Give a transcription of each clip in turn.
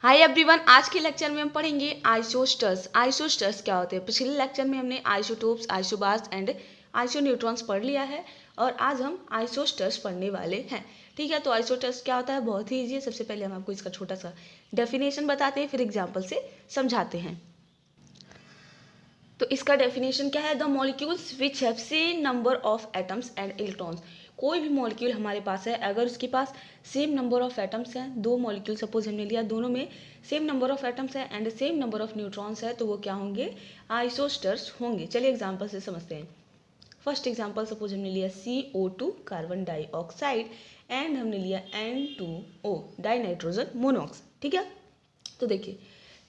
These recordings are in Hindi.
हाय एवरीवन, आज के लेक्चर में हम पढ़ेंगे आइसोस्टर्स। आइसोस्टर्स क्या होते हैं? पिछले लेक्चर में हमने आइसोटोप्स, आइसोबार्स एंड आइसोन्यूट्रॉन्स पढ़ लिया है और आज हम आइसोस्टर्स पढ़ने वाले हैं। ठीक है, तो आइसोस्टर्स क्या होता है? बहुत ही ईजी है। सबसे पहले हम आपको इसका छोटा सा डेफिनेशन बताते हैं, फिर एग्जाम्पल से समझाते हैं। तो इसका डेफिनेशन क्या है? The molecules which have same number of atoms and electrons. कोई भी मॉलिक्यूल हमारे पास है, अगर उसके पास सेम नंबर ऑफ एटम्स हैं, दो मॉलिक्यूल सपोज हमने लिया, दोनों में सेम नंबर ऑफ एटम्स है and same number of neutrons है, तो वो क्या होंगे? आइसोस्टर्स होंगे। चलिए एग्जाम्पल से समझते हैं। फर्स्ट एग्जाम्पल, सपोज हमने लिया CO2 कार्बन डाइऑक्साइड एंड हमने लिया N2O डाई नाइट्रोजन मोनोऑक्साइड। ठीक है, तो देखिए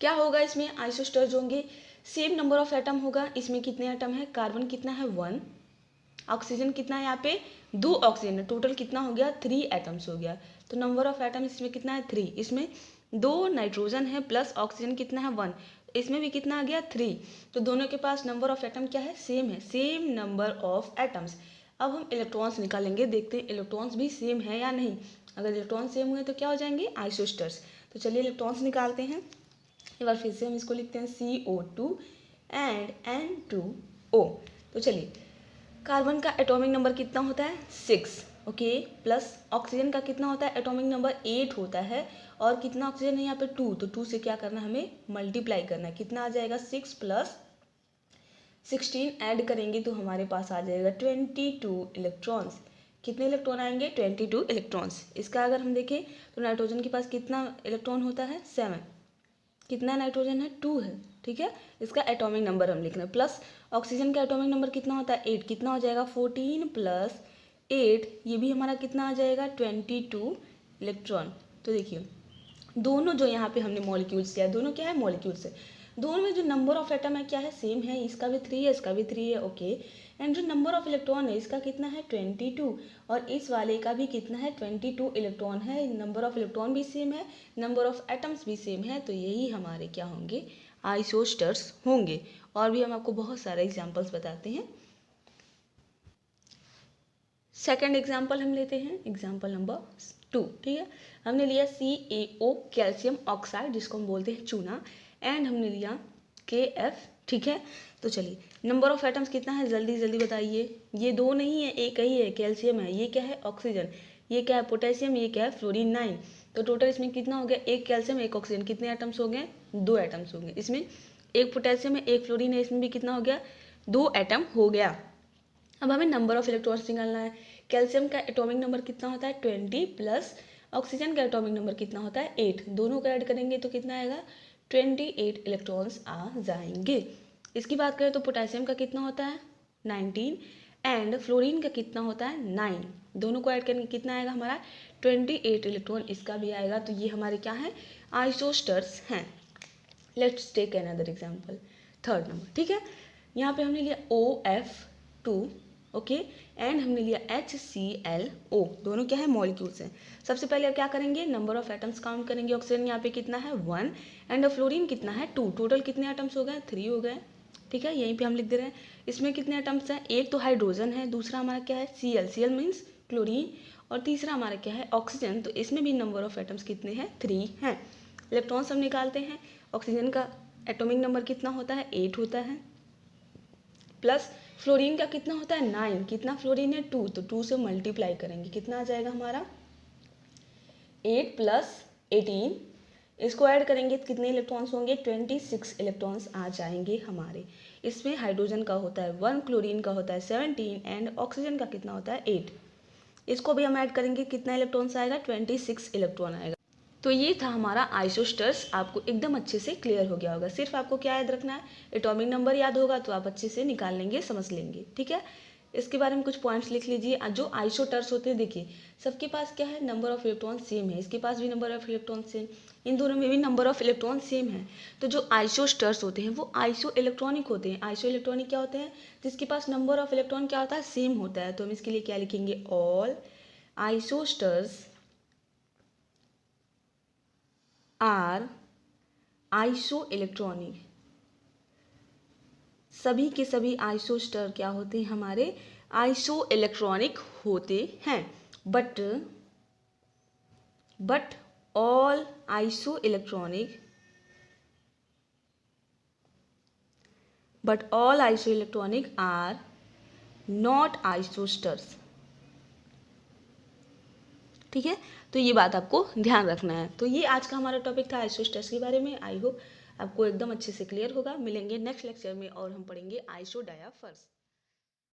क्या होगा इसमें? आइसोस्टर्स होंगे, सेम नंबर ऑफ एटम होगा। इसमें कितने एटम है? कार्बन कितना है? 1। ऑक्सीजन कितना है? यहाँ पे 2 ऑक्सीजन है। टोटल कितना हो गया? 3 एटम्स हो गया। तो नंबर ऑफ एटम इसमें कितना है? 3। इसमें 2 नाइट्रोजन है प्लस ऑक्सीजन कितना है? 1। इसमें भी कितना आ गया? 3। तो दोनों के पास नंबर ऑफ एटम क्या है? सेम है, सेम नंबर ऑफ एटम्स। अब हम इलेक्ट्रॉन्स निकालेंगे, देखते हैं इलेक्ट्रॉन्स भी सेम है या नहीं। अगर इलेक्ट्रॉन सेम हुए तो क्या हो जाएंगे? आइसोस्टर्स। तो चलिए इलेक्ट्रॉन्स निकालते हैं। एक बार फिर से हम इसको लिखते हैं CO2 एंड N2O। तो चलिए, कार्बन का एटॉमिक नंबर कितना होता है? 6। ओके, प्लस ऑक्सीजन का कितना होता है? एटॉमिक नंबर 8 होता है। और कितना ऑक्सीजन है यहाँ पे? 2। तो 2 से क्या करना है? हमें मल्टीप्लाई करना है। कितना आ जाएगा? 6 प्लस 16 ऐड करेंगे तो हमारे पास आ जाएगा 22 इलेक्ट्रॉन्स। कितने इलेक्ट्रॉन आएंगे? 22 इलेक्ट्रॉन्स। इसका अगर हम देखें तो नाइट्रोजन के पास कितना इलेक्ट्रॉन होता है? 7। कितना नाइट्रोजन है? 2 है। ठीक है, इसका एटॉमिक नंबर हम लिख रहे हैं। प्लस ऑक्सीजन का एटॉमिक नंबर कितना होता है? 8। कितना हो जाएगा? 14 प्लस 8, ये भी हमारा कितना आ जाएगा? 22 इलेक्ट्रॉन। तो देखिए दोनों जो यहाँ पे हमने मॉलिक्यूल्स किया है, दोनों क्या है? मॉलिक्यूल्स है। दोनों में जो नंबर ऑफ एटम है क्या है? सेम है। इसका भी 3 है, इसका भी 3 है। ओके, एंड जो नंबर ऑफ इलेक्ट्रॉन है इसका कितना है? 22। और इस वाले का भी कितना है? 22 इलेक्ट्रॉन है। नंबर ऑफ इलेक्ट्रॉन भी सेम है, नंबर ऑफ एटम्स भी सेम है। तो यही हमारे क्या होंगे? आइसोस्टर्स होंगे। और भी हम आपको बहुत सारे एग्जाम्पल्स बताते हैं। सेकेंड एग्जाम्पल हम लेते हैं, एग्जाम्पल नंबर 2। ठीक है, हमने लिया CaO कैल्शियम ऑक्साइड, जिसको हम बोलते हैं चूना, एंड हमने लिया KF। ठीक है, तो चलिए नंबर ऑफ एटम्स कितना है? जल्दी जल्दी बताइए। ये 2 नहीं है, एक ही है, कैल्शियम है। ये क्या है? ऑक्सीजन। ये क्या है? पोटेशियम। ये क्या है? फ्लोरीन। 9। तो टोटल इसमें कितना हो गया? एक कैल्शियम, एक ऑक्सीजन। कितने एटम्स हो गए? 2 एटम्स हो गए। इसमें एक पोटेशियम है, एक फ्लोरीन है, इसमें भी कितना हो गया? 2 एटम हो गया। अब हमें नंबर ऑफ इलेक्ट्रॉन्स निकालना है। कैल्शियम का एटॉमिक नंबर कितना होता है? 20 प्लस ऑक्सीजन का एटॉमिक नंबर कितना होता है? 8। दोनों को ऐड करेंगे तो कितना आएगा? 28 इलेक्ट्रॉन्स आ जाएंगे। इसकी बात करें तो पोटेशियम का कितना होता है? 19 एंड फ्लोरीन का कितना होता है? 9। दोनों को ऐड करेंगे कितना आएगा हमारा? 28 इलेक्ट्रॉन। इसका भी आएगा। तो ये हमारे क्या है? आइसोस्टर्स हैं। Let's take another example, third number. ठीक है, यहाँ पे हमने लिया OF2, ओके, एंड हमने लिया HClO। दोनों क्या है? मॉलिक्यूल्स हैं। सबसे पहले अब क्या करेंगे? नंबर ऑफ एटम्स काउंट करेंगे। ऑक्सीजन यहाँ पे कितना है? 1 एंड फ्लोरीन कितना है? 2। टोटल कितने एटम्स हो गए? 3 हो गए। ठीक है, यहीं पे हम लिख दे रहे हैं। इसमें कितने एटम्स हैं? एक तो हाइड्रोजन है, दूसरा हमारा क्या है? Cl मीन्स क्लोरीन, और तीसरा हमारा क्या है? ऑक्सीजन। तो इसमें भी नंबर ऑफ एटम्स कितने हैं? 3 हैं। इलेक्ट्रॉन्स हम निकालते हैं। ऑक्सीजन का एटॉमिक नंबर कितना होता है? 8 होता है। प्लस फ्लोरीन का कितना होता है? 9। कितना फ्लोरीन है? 2। तो 2 से मल्टीप्लाई करेंगे, कितना आ जाएगा हमारा? 8 प्लस 18। इसको ऐड करेंगे तो कितने इलेक्ट्रॉन्स होंगे? 26 इलेक्ट्रॉन्स आ जाएंगे हमारे। इसमें हाइड्रोजन का होता है 1, क्लोरीन का होता है 17 एंड ऑक्सीजन का कितना होता है? 8। इसको भी हम ऐड करेंगे, कितना इलेक्ट्रॉन्स आएगा? 26 इलेक्ट्रॉन आएगा। तो ये था हमारा आइसोस्टर्स। आपको एकदम अच्छे से क्लियर हो गया होगा। सिर्फ आपको क्या याद रखना है? एटॉमिक नंबर याद होगा तो आप अच्छे से निकाल लेंगे, समझ लेंगे। ठीक है, इसके बारे में कुछ पॉइंट्स लिख लीजिए। जो आइसोटर्स होते हैं, देखिए सबके पास क्या है? नंबर ऑफ इलेक्ट्रॉन सेम है। इसके पास भी नंबर ऑफ इलेक्ट्रॉन सेम, इन दोनों में भी नंबर ऑफ इलेक्ट्रॉन सेम है। तो जो आइसोस्टर्स होते हैं वो आइसो इलेक्ट्रॉनिक होते हैं। आइसो इलेक्ट्रॉनिक क्या होते हैं? जिसके पास नंबर ऑफ इलेक्ट्रॉन क्या होता है? सेम होता है। तो हम इसके लिए क्या लिखेंगे? All isosters are isoelectronic. सभी के सभी आइसोस्टर क्या होते हैं? हमारे आइसो इलेक्ट्रॉनिक होते हैं। But all isoelectronic but all isoelectronic are not isosters। ठीक है, तो ये बात आपको ध्यान रखना है। तो ये आज का हमारा टॉपिक था आइसोस्टर्स के बारे में। आई होप आपको एकदम अच्छे से क्लियर होगा। मिलेंगे नेक्स्ट लेक्चर में और हम पढ़ेंगे आइसोडायाफर्स।